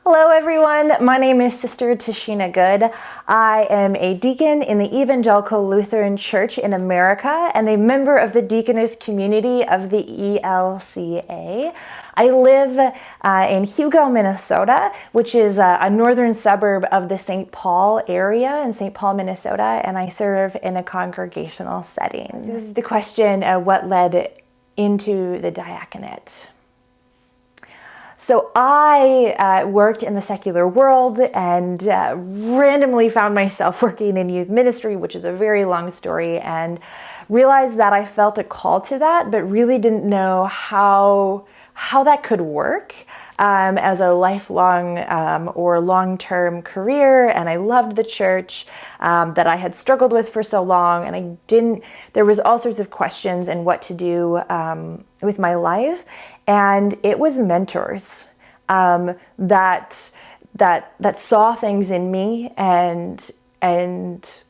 Hello everyone, my name is Sister Tashina Good. I am a deacon in the Evangelical Lutheran Church in America and a member of the Deaconess community of the ELCA. I live in Hugo, Minnesota, which is a northern suburb of the St. Paul area in St. Paul, Minnesota, and I serve in a congregational setting. This is the question of what led into the diaconate. So I worked in the secular world and randomly found myself working in youth ministry, which is a very long story, and realized that I felt a call to that, but really didn't know how that could work as a lifelong or long-term career. And I loved the church that I had struggled with for so long, and there was all sorts of questions and what to do with my life. And it was mentors that saw things in me and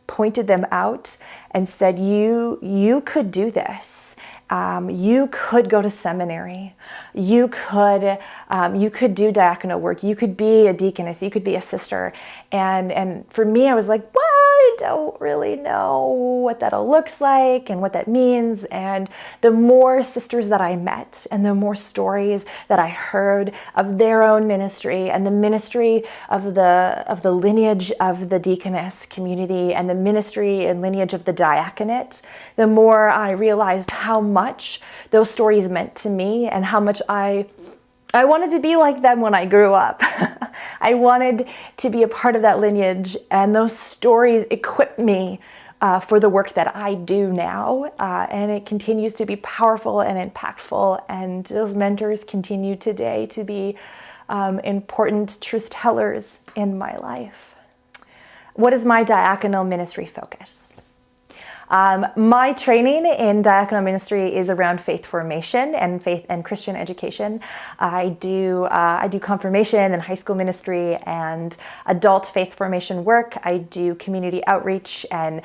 pointed them out and said, you could do this. You could go to seminary. You could do diaconal work. You could be a deaconess. You could be a sister. And for me, I was like, well, I don't really know what that all looks like and what that means. And the more sisters that I met and the more stories that I heard of their own ministry and the ministry of the lineage of the deaconess community and the ministry and lineage of the diaconate, the more I realized how much those stories meant to me and how much I wanted to be like them when I grew up. I wanted to be a part of that lineage, and those stories equipped me for the work that I do now, and it continues to be powerful and impactful, and those mentors continue today to be important truth tellers in my life. What is my diaconal ministry focus? My training in diaconal ministry is around faith formation and faith and Christian education. I do confirmation and high school ministry and adult faith formation work. I do community outreach and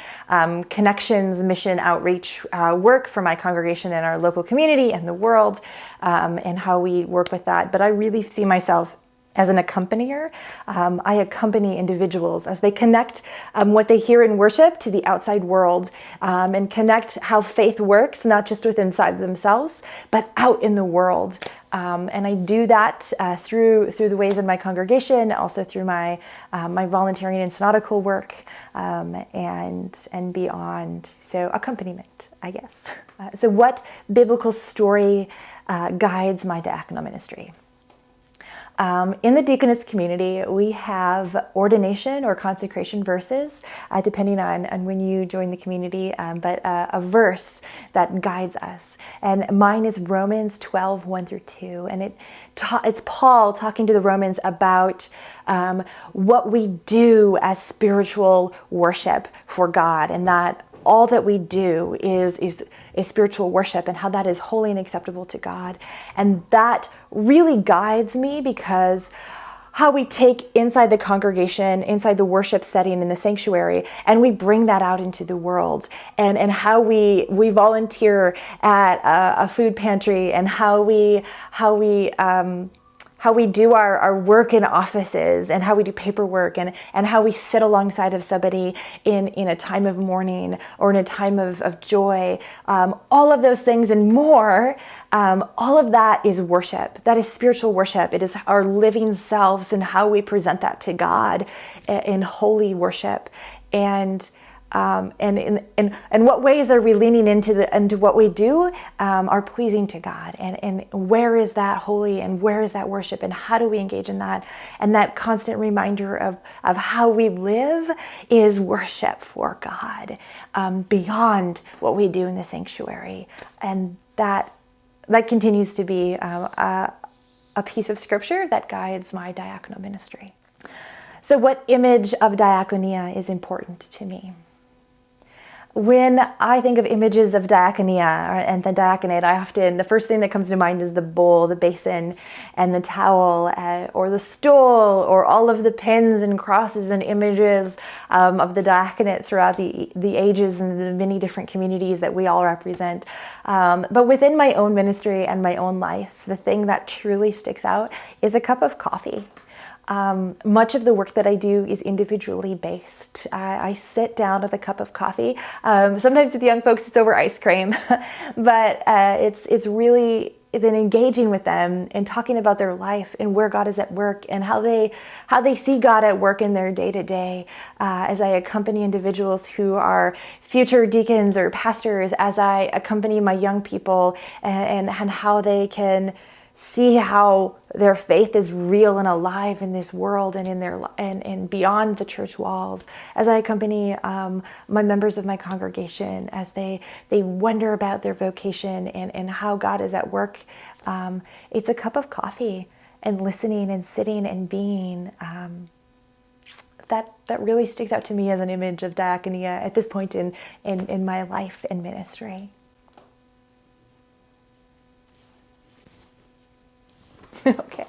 connections, mission outreach work for my congregation and our local community and the world, and how we work with that. But I really see myself as an accompanier. I accompany individuals as they connect what they hear in worship to the outside world, and connect how faith works, not just within inside themselves, but out in the world. And I do that through the ways in my congregation, also through my volunteering and synodical work, and beyond. So accompaniment, I guess. So what biblical story guides my diaconal ministry? In the deaconess community, we have ordination or consecration verses, depending on when you join the community, but a verse that guides us. And mine is Romans 12, 1 through 2. And it's Paul talking to the Romans about what we do as spiritual worship for God, and that all that we do is spiritual worship, and how that is holy and acceptable to God. And that really guides me, because how we take inside the congregation, inside the worship setting in the sanctuary, and we bring that out into the world, and how we volunteer at a food pantry, and how we do our work in offices, and how we do paperwork, and how we sit alongside of somebody in a time of mourning or in a time of joy. All of those things and more, all of that is worship. That is spiritual worship. It is our living selves and how we present that to God in holy worship. And what ways are we leaning into what we do are pleasing to God, and where is that holy, and where is that worship, and how do we engage in that? And that constant reminder of how we live is worship for God, beyond what we do in the sanctuary. And that continues to be a piece of scripture that guides my diaconal ministry. So what image of diaconia is important to me? When I think of images of diaconia and the diaconate, the first thing that comes to mind is the bowl, the basin, and the towel, or the stool, or all of the pins and crosses and images of the diaconate throughout the ages and the many different communities that we all represent. But within my own ministry and my own life, the thing that truly sticks out is a cup of coffee. Much of the work that I do is individually based. I sit down with a cup of coffee. Sometimes with young folks, it's over ice cream, but it's really then engaging with them and talking about their life and where God is at work and how they see God at work in their day to day. As I accompany individuals who are future deacons or pastors, as I accompany my young people and how they can see how their faith is real and alive in this world and in their and beyond the church walls. As I accompany my members of my congregation as they wonder about their vocation and how God is at work, it's a cup of coffee and listening and sitting and being. That really sticks out to me as an image of diaconia at this point in my life and ministry. Okay.